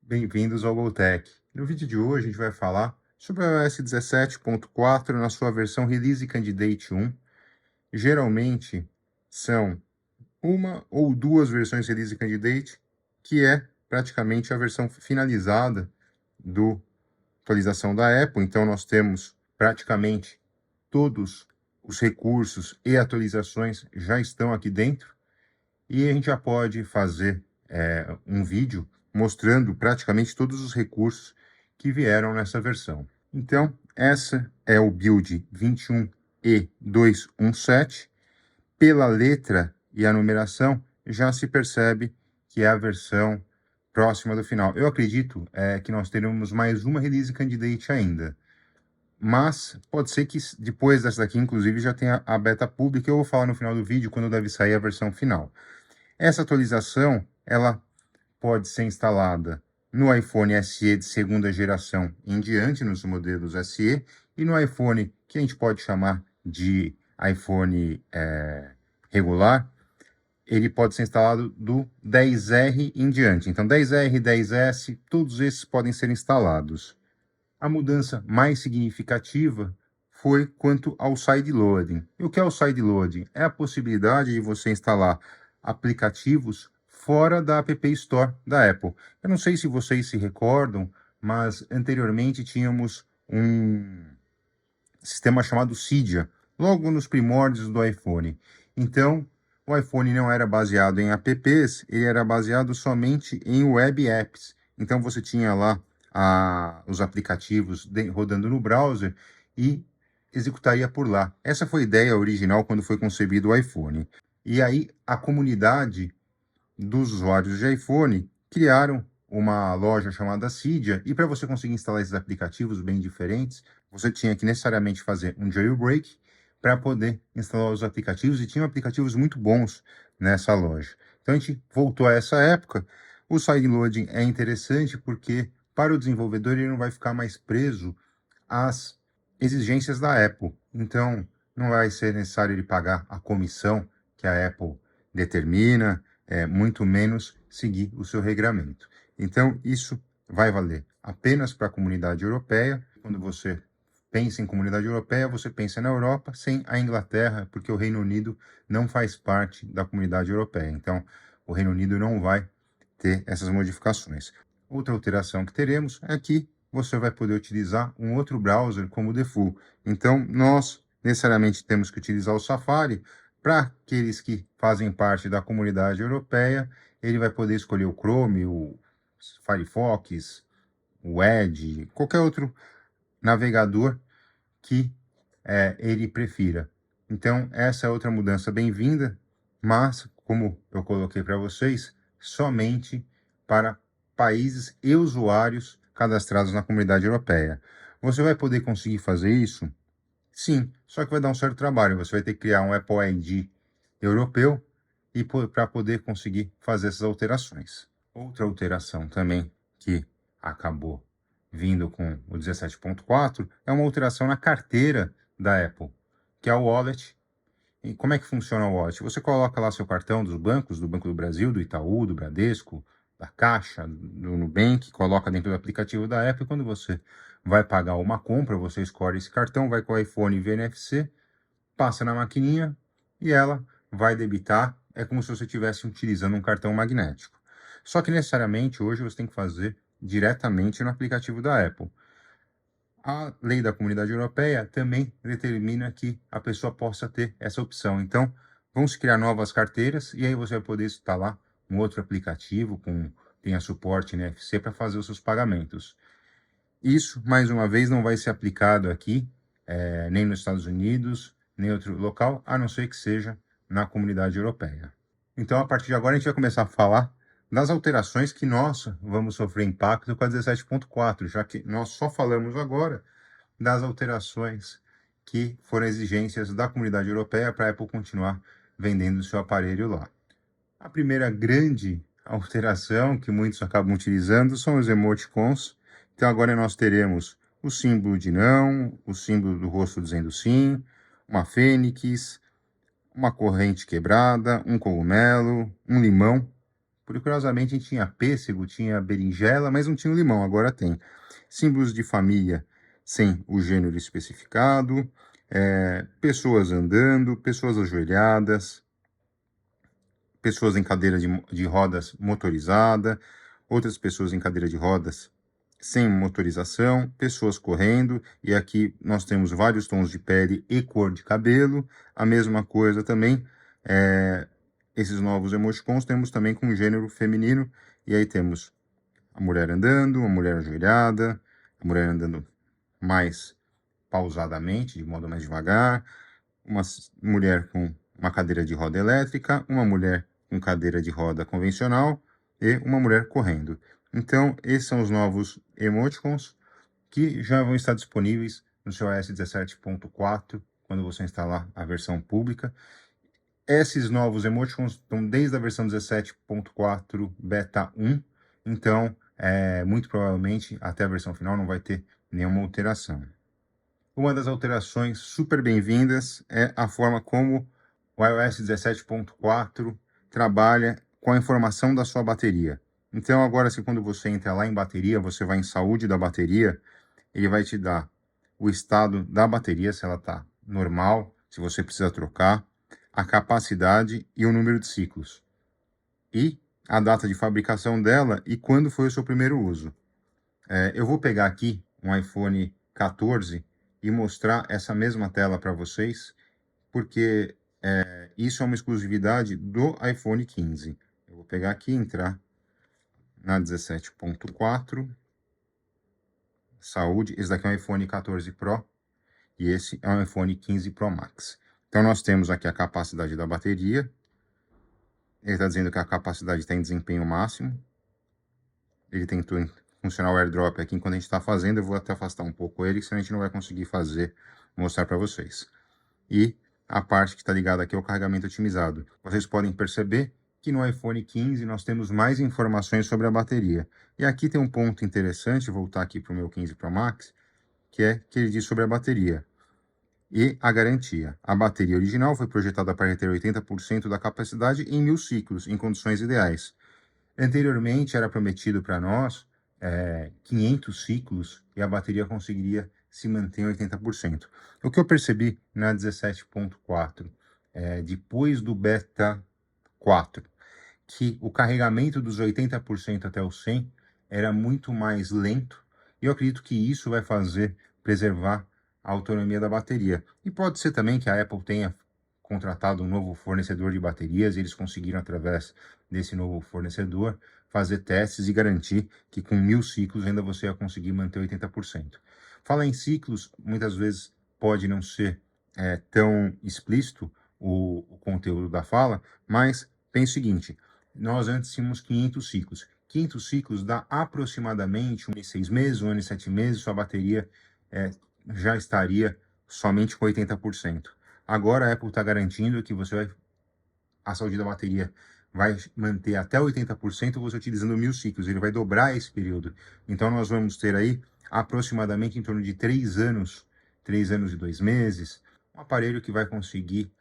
Bem-vindos ao GoTech. No vídeo de hoje a gente vai falar sobre o iOS 17.4 na sua versão Release Candidate 1. Geralmente são uma ou duas versões Release Candidate, que é praticamente a versão finalizada da atualização da Apple. Então nós temos praticamente todos os recursos e atualizações já estão aqui dentro. E a gente já pode fazer um vídeo mostrando praticamente todos os recursos que vieram nessa versão. Então, essa é o build 21E217. Pela letra e a numeração, já se percebe que é a versão próxima do final. Eu acredito que nós teremos mais uma Release Candidate ainda. Mas pode ser que depois dessa daqui, inclusive, já tenha a beta pública. Eu vou falar no final do vídeo quando deve sair a versão final. Essa atualização, ela pode ser instalada no iPhone SE de segunda geração em diante, nos modelos SE, e no iPhone que a gente pode chamar de iPhone regular, ele pode ser instalado do 10R em diante. Então, 10R, 10S, todos esses podem ser instalados. A mudança mais significativa foi quanto ao sideloading. E o que é o sideloading? É a possibilidade de você instalar aplicativos fora da App Store da Apple. Eu não sei se vocês se recordam, mas anteriormente tínhamos um sistema chamado Cydia, logo nos primórdios do iPhone. Então, o iPhone não era baseado em apps, ele era baseado somente em web apps. Então, você tinha lá os aplicativos rodando no browser e executaria por lá. Essa foi a ideia original quando foi concebido o iPhone. E aí, a comunidade dos usuários de iPhone criaram uma loja chamada Cydia, e para você conseguir instalar esses aplicativos bem diferentes, você tinha que necessariamente fazer um jailbreak para poder instalar os aplicativos, e tinham aplicativos muito bons nessa loja. Então a gente voltou a essa época. O sideloading é interessante porque para o desenvolvedor ele não vai ficar mais preso às exigências da Apple. Então não vai ser necessário ele pagar a comissão que a Apple determina, muito menos seguir o seu regramento. Então, isso vai valer apenas para a comunidade europeia. Quando você pensa em comunidade europeia, você pensa na Europa, sem a Inglaterra, porque o Reino Unido não faz parte da comunidade europeia. Então, o Reino Unido não vai ter essas modificações. Outra alteração que teremos é que você vai poder utilizar um outro browser como default. Então, nós necessariamente temos que utilizar o Safari. Para aqueles que fazem parte da comunidade europeia, ele vai poder escolher o Chrome, o Firefox, o Edge, qualquer outro navegador que ele prefira. Então, essa é outra mudança bem-vinda, mas, como eu coloquei para vocês, somente para países e usuários cadastrados na comunidade europeia. Você vai poder conseguir fazer isso? Sim, só que vai dar um certo trabalho. Você vai ter que criar um Apple ID europeu e para poder conseguir fazer essas alterações. Outra alteração também que acabou vindo com o 17.4 é uma alteração na carteira da Apple, que é o Wallet. E como é que funciona o Wallet? Você coloca lá seu cartão dos bancos, do Banco do Brasil, do Itaú, do Bradesco, da Caixa, do Nubank, coloca dentro do aplicativo da Apple, e quando você vai pagar uma compra, você escolhe esse cartão, vai com o iPhone via NFC, passa na maquininha e ela vai debitar. É como se você estivesse utilizando um cartão magnético. Só que necessariamente hoje você tem que fazer diretamente no aplicativo da Apple. A lei da Comunidade Europeia também determina que a pessoa possa ter essa opção. Então, vão se criar novas carteiras e aí você vai poder instalar um outro aplicativo com tenha suporte NFC para fazer os seus pagamentos. Isso, mais uma vez, não vai ser aplicado aqui, nem nos Estados Unidos, nem outro local, a não ser que seja na Comunidade Europeia. Então, a partir de agora, a gente vai começar a falar das alterações que nós vamos sofrer impacto com a 17.4, já que nós só falamos agora das alterações que foram exigências da Comunidade Europeia para a Apple continuar vendendo o seu aparelho lá. A primeira grande alteração que muitos acabam utilizando são os emoticons. Então agora nós teremos o símbolo de não, o símbolo do rosto dizendo sim, uma fênix, uma corrente quebrada, um cogumelo, um limão, Porque, curiosamente, a gente tinha pêssego, tinha berinjela, mas não tinha o limão, agora tem. Símbolos de família sem o gênero especificado, pessoas andando, pessoas ajoelhadas, pessoas em cadeira de rodas motorizada, outras pessoas em cadeira de rodas sem motorização, pessoas correndo, e aqui nós temos vários tons de pele e cor de cabelo. A mesma coisa também, esses novos emoticons temos também com gênero feminino, e aí temos a mulher andando, a mulher ajoelhada, a mulher andando mais pausadamente, de modo mais devagar, uma mulher com uma cadeira de roda elétrica, uma mulher com cadeira de roda convencional e uma mulher correndo. Então, esses são os novos emoticons que já vão estar disponíveis no seu iOS 17.4, quando você instalar a versão pública. Esses novos emoticons estão desde a versão 17.4 Beta 1, então, muito provavelmente, até a versão final não vai ter nenhuma alteração. Uma das alterações super bem-vindas é a forma como o iOS 17.4 trabalha com a informação da sua bateria. Então, agora, quando você entra lá em bateria, você vai em saúde da bateria, ele vai te dar o estado da bateria, se ela está normal, se você precisa trocar, a capacidade e o número de ciclos. E a data de fabricação dela e quando foi o seu primeiro uso. Eu vou pegar aqui um iPhone 14 e mostrar essa mesma tela para vocês, porque isso é uma exclusividade do iPhone 15. Eu vou pegar aqui e entrar na 17.4, saúde. Esse daqui é um iPhone 14 Pro e esse é um iPhone 15 Pro Max. Então, nós temos aqui a capacidade da bateria. Ele está dizendo que a capacidade está em desempenho máximo. Ele tentou funcionar o AirDrop aqui enquanto a gente está fazendo. Eu vou até afastar um pouco ele, senão a gente não vai conseguir mostrar para vocês. E a parte que está ligada aqui é o carregamento otimizado. Vocês podem perceber que no iPhone 15 nós temos mais informações sobre a bateria. E aqui tem um ponto interessante, vou voltar aqui para o meu 15 Pro Max, que ele diz sobre a bateria e a garantia. A bateria original foi projetada para ter 80% da capacidade em 1000 ciclos, em condições ideais. Anteriormente era prometido para nós 500 ciclos e a bateria conseguiria se manter em 80%. O que eu percebi na 17.4, depois do Beta 4, que o carregamento dos 80% até o 100 era muito mais lento, e eu acredito que isso vai fazer preservar a autonomia da bateria. E pode ser também que a Apple tenha contratado um novo fornecedor de baterias, e eles conseguiram, através desse novo fornecedor, fazer testes e garantir que com 1000 ciclos ainda você ia conseguir manter 80%. Falar em ciclos, muitas vezes pode não ser tão explícito o conteúdo da fala, mas pense o seguinte: nós antes tínhamos 500 ciclos. 500 ciclos dá aproximadamente 1 ano e 6 meses, 1 ano e 7 meses, sua bateria já estaria somente com 80%. Agora a Apple está garantindo que a saúde da bateria vai manter até 80% você utilizando 1000 ciclos. Ele vai dobrar esse período. Então nós vamos ter aí aproximadamente em torno de 3 anos, 3 anos e 2 meses, um aparelho que vai conseguir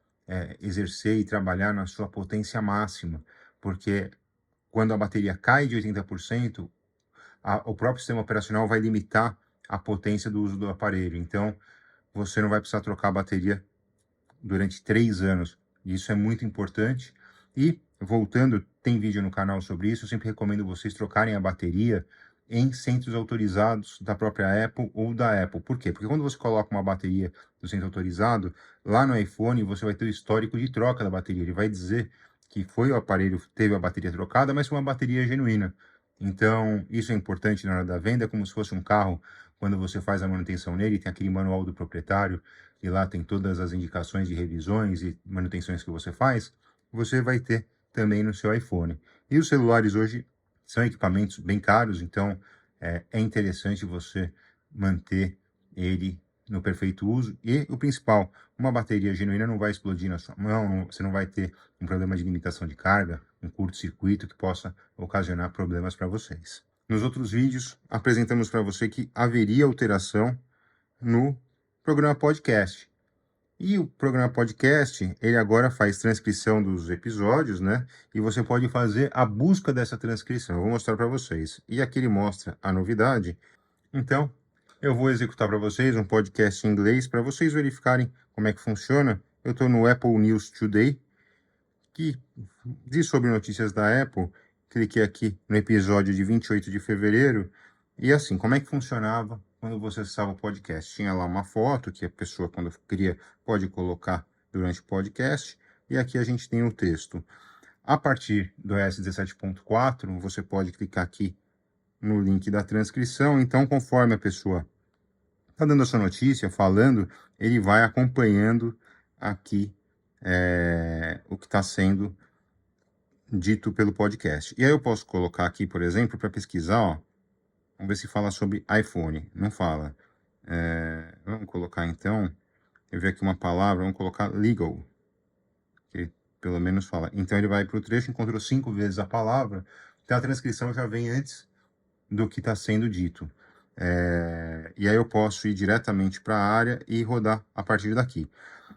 exercer e trabalhar na sua potência máxima, porque quando a bateria cai de 80%, o próprio sistema operacional vai limitar a potência do uso do aparelho. Então, você não vai precisar trocar a bateria durante 3 anos. Isso é muito importante. E, voltando, tem vídeo no canal sobre isso. Eu sempre recomendo vocês trocarem a bateria em centros autorizados da própria Apple ou da Apple. Por quê? Porque quando você coloca uma bateria do centro autorizado, lá no iPhone você vai ter o histórico de troca da bateria. Ele vai dizer que foi o aparelho que teve a bateria trocada, mas foi uma bateria genuína. Então, isso é importante na hora da venda, como se fosse um carro. Quando você faz a manutenção nele, tem aquele manual do proprietário, e lá tem todas as indicações de revisões e manutenções que você faz, você vai ter também no seu iPhone. E os celulares hoje são equipamentos bem caros, então é interessante você manter ele no perfeito uso. E o principal, uma bateria genuína não vai explodir na sua mão, você não vai ter um problema de limitação de carga, um curto-circuito que possa ocasionar problemas para vocês. Nos outros vídeos, apresentamos para você que haveria alteração no programa podcast. E o programa podcast, ele agora faz transcrição dos episódios, né? E você pode fazer a busca dessa transcrição. Eu vou mostrar para vocês. E aqui ele mostra a novidade. Então, eu vou executar para vocês um podcast em inglês para vocês verificarem como é que funciona. Eu estou no Apple News Today, que diz sobre notícias da Apple. Cliquei aqui no episódio de 28 de fevereiro. E assim, como é que funcionava quando você acessava o podcast? Tinha lá uma foto que a pessoa, quando queria, pode colocar durante o podcast. E aqui a gente tem o texto. A partir do iOS 17.4, você pode clicar aqui no link da transcrição. Então, conforme a pessoa está dando a sua notícia, falando, ele vai acompanhando aqui o que está sendo dito pelo podcast. E aí eu posso colocar aqui, por exemplo, para pesquisar, ó, vamos ver se fala sobre iPhone. Não fala. Vamos colocar então, eu vi aqui uma palavra, vamos colocar legal, que pelo menos fala. Então ele vai para o trecho, encontrou 5 vezes a palavra, então a transcrição já vem antes do que está sendo dito. E aí eu posso ir diretamente para a área e rodar a partir daqui.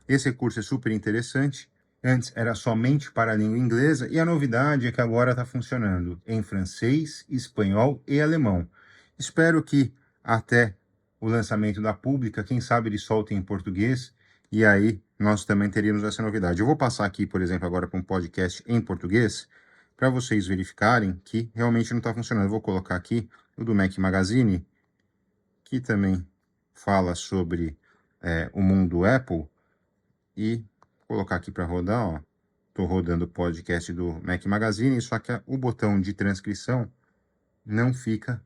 Esse recurso é super interessante. Antes era somente para a língua inglesa e a novidade é que agora está funcionando em francês, espanhol e alemão. Espero que até o lançamento da pública, quem sabe eles soltem em português e aí nós também teríamos essa novidade. Eu vou passar aqui, por exemplo, agora para um podcast em português para vocês verificarem que realmente não está funcionando. Eu vou colocar aqui o do Mac Magazine, que também fala sobre o mundo Apple, e colocar aqui para rodar, ó. Estou rodando o podcast do Mac Magazine, só que o botão de transcrição não fica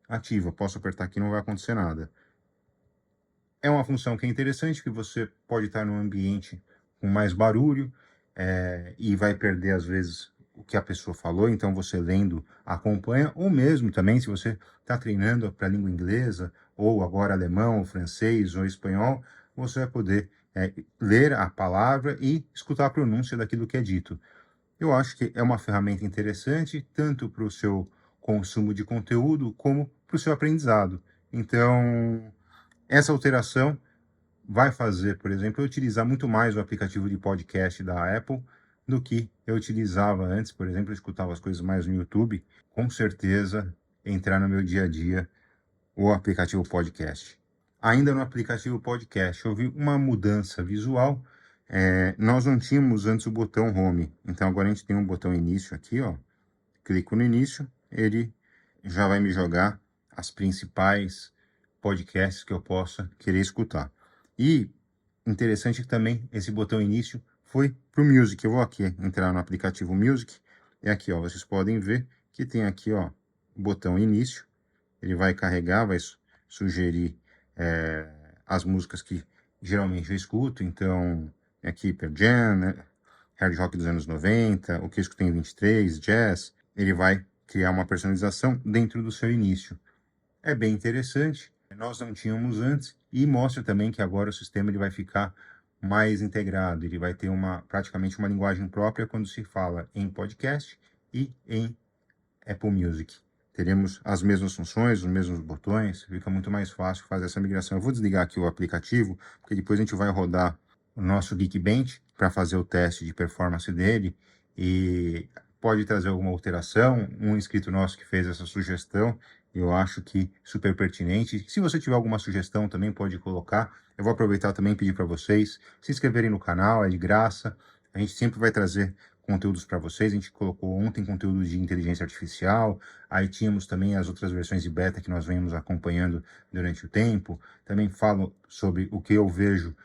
ativo. Eu posso apertar aqui e não vai acontecer nada. É uma função que é interessante, que você pode estar num ambiente com mais barulho e vai perder, às vezes, o que a pessoa falou, então você lendo acompanha, ou mesmo também, se você está treinando para a língua inglesa, ou agora alemão, ou francês, ou espanhol, você vai poder ler a palavra e escutar a pronúncia daquilo que é dito. Eu acho que é uma ferramenta interessante, tanto para o seu consumo de conteúdo, como para o seu aprendizado. Então, essa alteração vai fazer, por exemplo, eu utilizar muito mais o aplicativo de podcast da Apple do que eu utilizava antes. Por exemplo, eu escutava as coisas mais no YouTube. Com certeza, entrar no meu dia a dia o aplicativo podcast. Ainda no aplicativo podcast, eu vi uma mudança visual. Nós não tínhamos antes o botão Home, então agora a gente tem um botão Início aqui, ó. Clico no Início, ele já vai me jogar as principais podcasts que eu possa querer escutar. E interessante que também esse botão Início foi para o Music. Eu vou aqui entrar no aplicativo Music, e aqui, ó, vocês podem ver que tem aqui, ó, o botão Início. Ele vai carregar, vai sugerir as músicas que geralmente eu escuto. Então, aqui Pearl Jam, né? Hard Rock dos anos 90, o que eu escutei em 23, Jazz. Ele vai criar uma personalização dentro do seu início. É bem interessante, nós não tínhamos antes, e mostra também que agora o sistema ele vai ficar mais integrado, ele vai ter praticamente uma linguagem própria quando se fala em podcast e em Apple Music. Teremos as mesmas funções, os mesmos botões, fica muito mais fácil fazer essa migração. Eu vou desligar aqui o aplicativo, porque depois a gente vai rodar o nosso Geekbench para fazer o teste de performance dele, e pode trazer alguma alteração. Um inscrito nosso que fez essa sugestão, eu acho que super pertinente. Se você tiver alguma sugestão também pode colocar. Eu vou aproveitar também e pedir para vocês se inscreverem no canal, é de graça. A gente sempre vai trazer conteúdos para vocês. A gente colocou ontem conteúdo de inteligência artificial, aí tínhamos também as outras versões de beta que nós vemos acompanhando durante o tempo. Também falo sobre o que eu vejo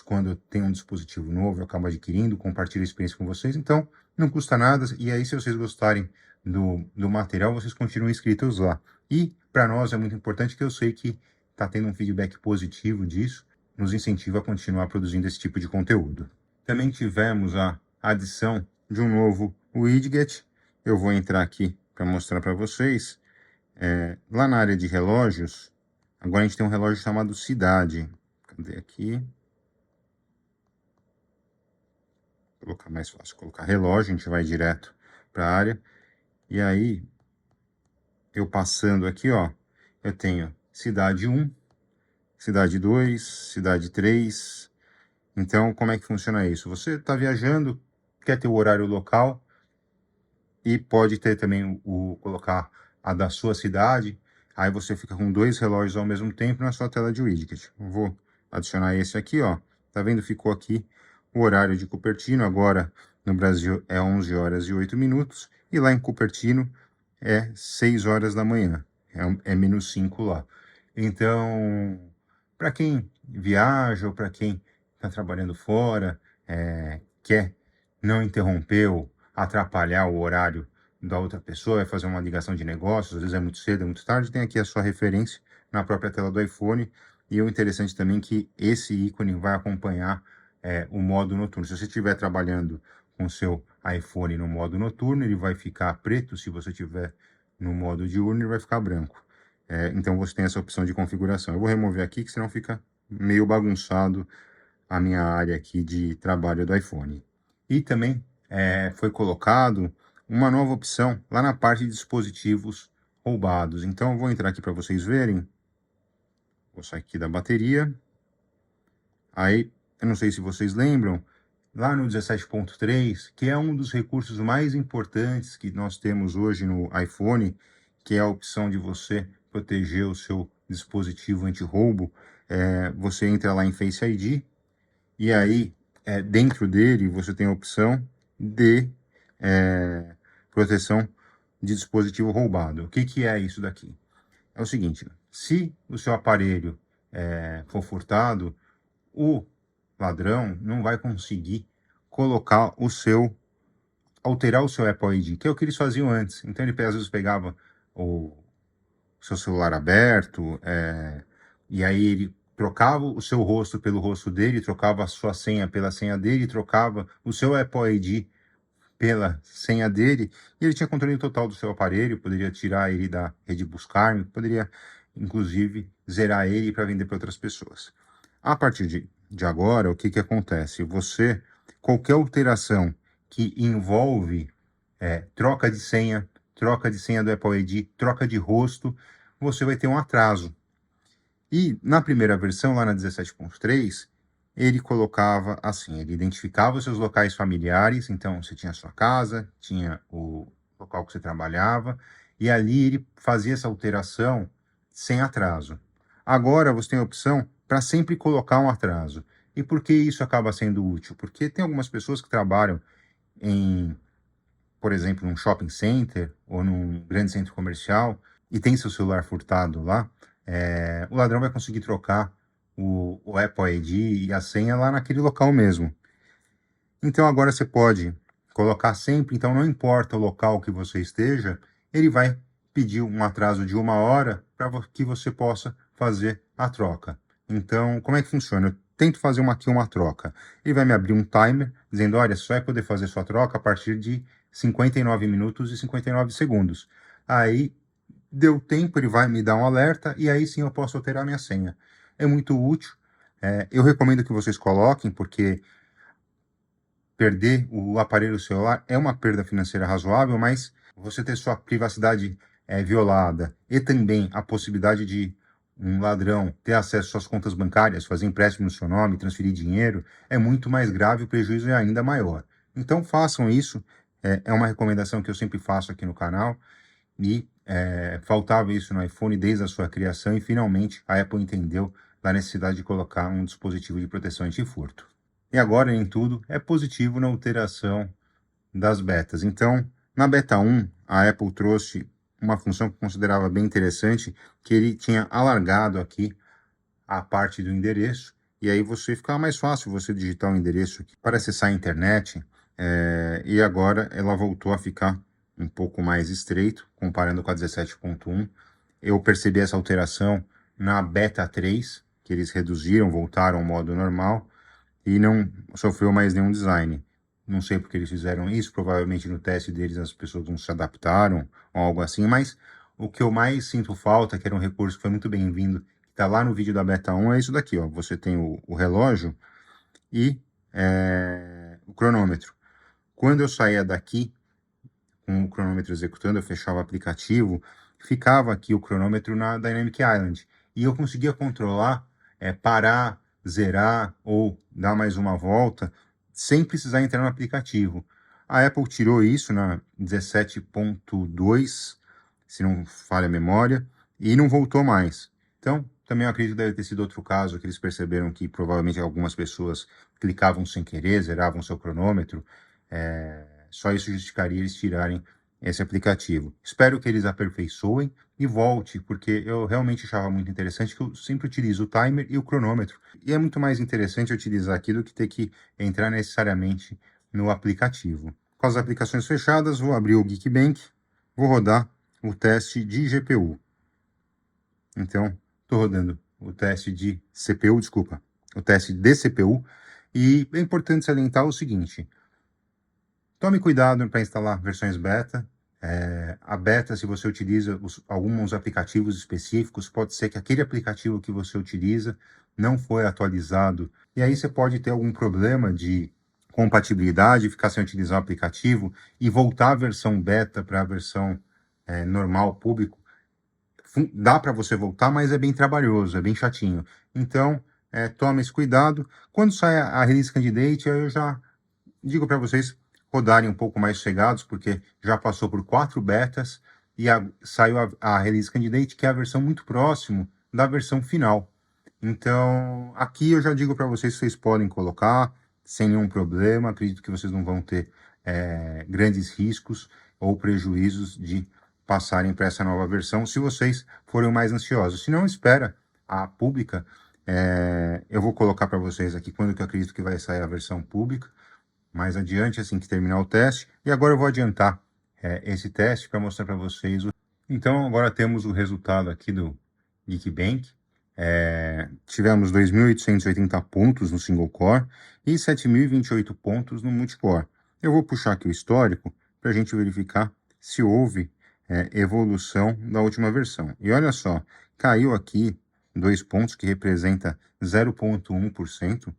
quando eu tenho um dispositivo novo, eu acabo adquirindo, compartilho a experiência com vocês. Então, não custa nada. E aí, se vocês gostarem do material, vocês continuam inscritos lá. E, para nós, é muito importante, que eu sei que está tendo um feedback positivo disso, nos incentiva a continuar produzindo esse tipo de conteúdo. Também tivemos a adição de um novo widget. Eu vou entrar aqui para mostrar para vocês. Lá na área de relógios, agora a gente tem um relógio chamado Cidade. Cadê aqui? Vou colocar mais fácil, colocar relógio, a gente vai direto para a área. E aí, eu passando aqui, ó, eu tenho Cidade 1, Cidade 2, Cidade 3, Então, como é que funciona isso? Você está viajando, quer ter o horário local e pode ter também colocar a da sua cidade. Aí você fica com 2 relógios ao mesmo tempo na sua tela de widget. Vou adicionar esse aqui, ó. Tá vendo? Ficou aqui o horário de Cupertino. Agora, no Brasil, é 11 horas e 8 minutos. E lá em Cupertino é 6 horas da manhã. É menos 5 lá. Então, para quem viaja ou para quem está trabalhando fora, quer não interromper ou atrapalhar o horário da outra pessoa, vai fazer uma ligação de negócios, às vezes é muito cedo, é muito tarde, tem aqui a sua referência na própria tela do iPhone. E o interessante também é que esse ícone vai acompanhar o modo noturno. Se você estiver trabalhando com o seu iPhone no modo noturno, ele vai ficar preto. Se você estiver no modo diurno, ele vai ficar branco. Então você tem essa opção de configuração. Eu vou remover aqui, que senão fica meio bagunçado a minha área aqui de trabalho do iPhone. E também foi colocado uma nova opção lá na parte de dispositivos roubados. Então eu vou entrar aqui para vocês verem. Vou sair aqui da bateria. Aí, eu não sei se vocês lembram, lá no 17.3, que é um dos recursos mais importantes que nós temos hoje no iPhone, que é a opção de você proteger o seu dispositivo anti-roubo, você entra lá em Face ID, e aí, dentro dele, você tem a opção de proteção de dispositivo roubado. O que, que é isso daqui? É o seguinte, se o seu aparelho for furtado, o ladrão não vai conseguir colocar alterar o seu Apple ID, que é o que eles faziam antes. Então ele às vezes pegava o seu celular aberto, e aí ele trocava o seu rosto pelo rosto dele, trocava a sua senha pela senha dele, trocava o seu Apple ID pela senha dele, e ele tinha controle total do seu aparelho, poderia tirar ele da rede Buscar, poderia inclusive zerar ele para vender para outras pessoas. A partir de agora, o que, que acontece? Qualquer alteração que envolve troca de senha do Apple ID, troca de rosto, você vai ter um atraso. E na primeira versão, lá na 17.3, ele colocava assim, ele identificava os seus locais familiares, então você tinha a sua casa, tinha o local que você trabalhava, e ali ele fazia essa alteração sem atraso. Agora você tem a opção para sempre colocar um atraso. E por que isso acaba sendo útil? Porque tem algumas pessoas que trabalham por exemplo, num shopping center ou num grande centro comercial e tem seu celular furtado lá, o ladrão vai conseguir trocar o Apple ID e a senha lá naquele local mesmo. Então agora você pode colocar sempre, então não importa o local que você esteja, ele vai pedir um atraso de 1 hora para que você possa fazer a troca. Então, como é que funciona? Eu tento fazer aqui uma troca. Ele vai me abrir um timer dizendo, olha, só vai poder fazer sua troca a partir de 59 minutos e 59 segundos. Aí, deu tempo, ele vai me dar um alerta e aí sim eu posso alterar minha senha. É muito útil. Eu recomendo que vocês coloquem, porque perder o aparelho celular é uma perda financeira razoável, mas você ter sua privacidade violada e também a possibilidade de um ladrão ter acesso às suas contas bancárias, fazer empréstimo no seu nome, transferir dinheiro, é muito mais grave, o prejuízo é ainda maior. Então façam isso, é uma recomendação que eu sempre faço aqui no canal, e faltava isso no iPhone desde a sua criação, e finalmente a Apple entendeu da necessidade de colocar um dispositivo de proteção anti-furto. E agora, em tudo, é positivo na alteração das betas. Então, na beta 1, a Apple trouxe uma função que eu considerava bem interessante, que ele tinha alargado aqui a parte do endereço, e aí ficava mais fácil você digitar o endereço aqui para acessar a internet, e agora ela voltou a ficar um pouco mais estreito, comparando com a 17.1. Eu percebi essa alteração na beta 3, que eles reduziram, voltaram ao modo normal, e não sofreu mais nenhum design. Não sei porque eles fizeram isso, provavelmente no teste deles as pessoas não se adaptaram ou algo assim, mas o que eu mais sinto falta, que era um recurso que foi muito bem-vindo, que está lá no vídeo da beta 1, é isso daqui, ó. Você tem o relógio e o cronômetro. Quando eu saía daqui, com o cronômetro executando, eu fechava o aplicativo, ficava aqui o cronômetro na Dynamic Island, e eu conseguia controlar, parar zerar ou dar mais uma volta sem precisar entrar no aplicativo. A Apple tirou isso na 17.2, se não falha a memória, e não voltou mais. Então, também eu acredito que deve ter sido outro caso, que eles perceberam que provavelmente algumas pessoas clicavam sem querer, zeravam seu cronômetro. Só isso justificaria eles tirarem esse aplicativo. Espero que eles aperfeiçoem e volte, porque eu realmente achava muito interessante, que eu sempre utilizo o timer e o cronômetro. E é muito mais interessante utilizar aqui do que ter que entrar necessariamente no aplicativo. Com as aplicações fechadas, vou abrir o Geekbench, vou rodar o teste de GPU. Então, estou rodando o teste de CPU, desculpa, o teste de CPU, e é importante salientar o seguinte: tome cuidado para instalar versões beta. A beta, se você utiliza alguns aplicativos específicos, pode ser que aquele aplicativo que você utiliza não foi atualizado, e aí você pode ter algum problema de compatibilidade, ficar sem utilizar o aplicativo e voltar a versão beta para a versão normal, público. Dá para você voltar, mas é bem trabalhoso, é bem chatinho. Então, tome esse cuidado. Quando sai a Release Candidate, eu já digo para vocês rodarem um pouco mais sossegados, porque já passou por 4 betas e saiu a Release Candidate, que é a versão muito próximo da versão final. Então, aqui eu já digo para vocês que vocês podem colocar sem nenhum problema. Acredito que vocês não vão ter grandes riscos ou prejuízos de passarem para essa nova versão, se vocês forem mais ansiosos. Se não, espera a pública. Eu vou colocar para vocês aqui quando que eu acredito que vai sair a versão pública, mais adiante, assim que terminar o teste. E agora eu vou adiantar esse teste para mostrar para vocês. Então, agora temos o resultado aqui do Geekbench. Tivemos 2.880 pontos no single core e 7.028 pontos no multicore. Eu vou puxar aqui o histórico para a gente verificar se houve evolução da última versão. E olha só, caiu aqui 2 pontos, que representa 0,1%.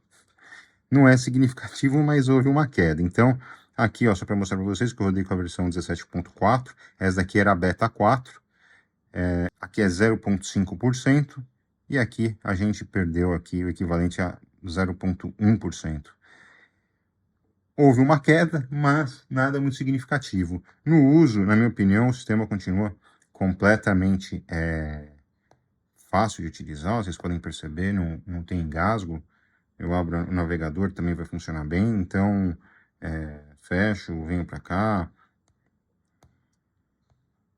Não é significativo, mas houve uma queda. Então, aqui, ó, só para mostrar para vocês que eu rodei com a versão 17.4, essa daqui era a beta 4, aqui é 0,5%, e aqui a gente perdeu aqui o equivalente a 0,1%. Houve uma queda, mas nada muito significativo. No uso, na minha opinião, o sistema continua completamente fácil de utilizar, vocês podem perceber, não tem engasgo. Eu abro o navegador, também vai funcionar bem, então fecho, venho para cá.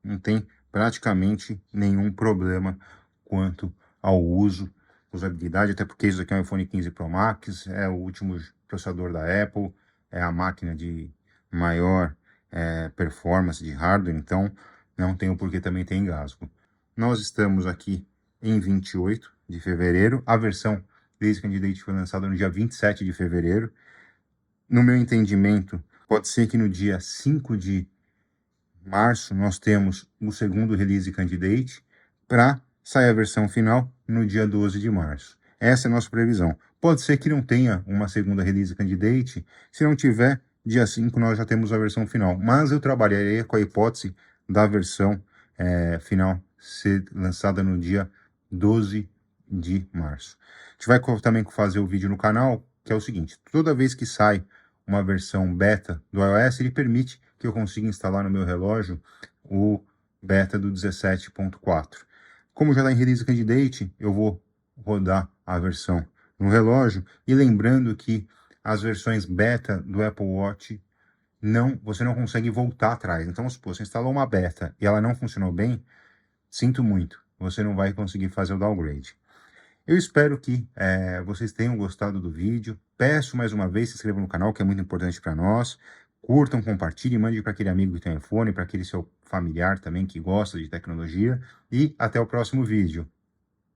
Não tem praticamente nenhum problema quanto ao uso, usabilidade, até porque isso aqui é um iPhone 15 Pro Max, é o último processador da Apple, é a máquina de maior performance de hardware, então não tem o porquê também ter engasgo. Nós estamos aqui em 28 de fevereiro, a versão Release Candidate foi lançada no dia 27 de fevereiro. No meu entendimento, pode ser que no dia 5 de março nós temos o segundo Release Candidate, para sair a versão final no dia 12 de março. Essa é a nossa previsão. Pode ser que não tenha uma segunda Release Candidate, se não tiver, dia 5 nós já temos a versão final, mas eu trabalharia com a hipótese da versão final ser lançada no dia 12 de março. A gente vai também fazer o vídeo no canal, que é o seguinte: toda vez que sai uma versão beta do iOS, ele permite que eu consiga instalar no meu relógio o beta do 17.4. Como já está em Release Candidate, eu vou rodar a versão no relógio, e lembrando que as versões beta do Apple Watch, você não consegue voltar atrás. Então, se você instalou uma beta e ela não funcionou bem, sinto muito, você não vai conseguir fazer o downgrade. Eu espero que vocês tenham gostado do vídeo. Peço mais uma vez, se inscrevam no canal, que é muito importante para nós. Curtam, compartilhem, mandem para aquele amigo que tem iPhone, para aquele seu familiar também que gosta de tecnologia. E até o próximo vídeo.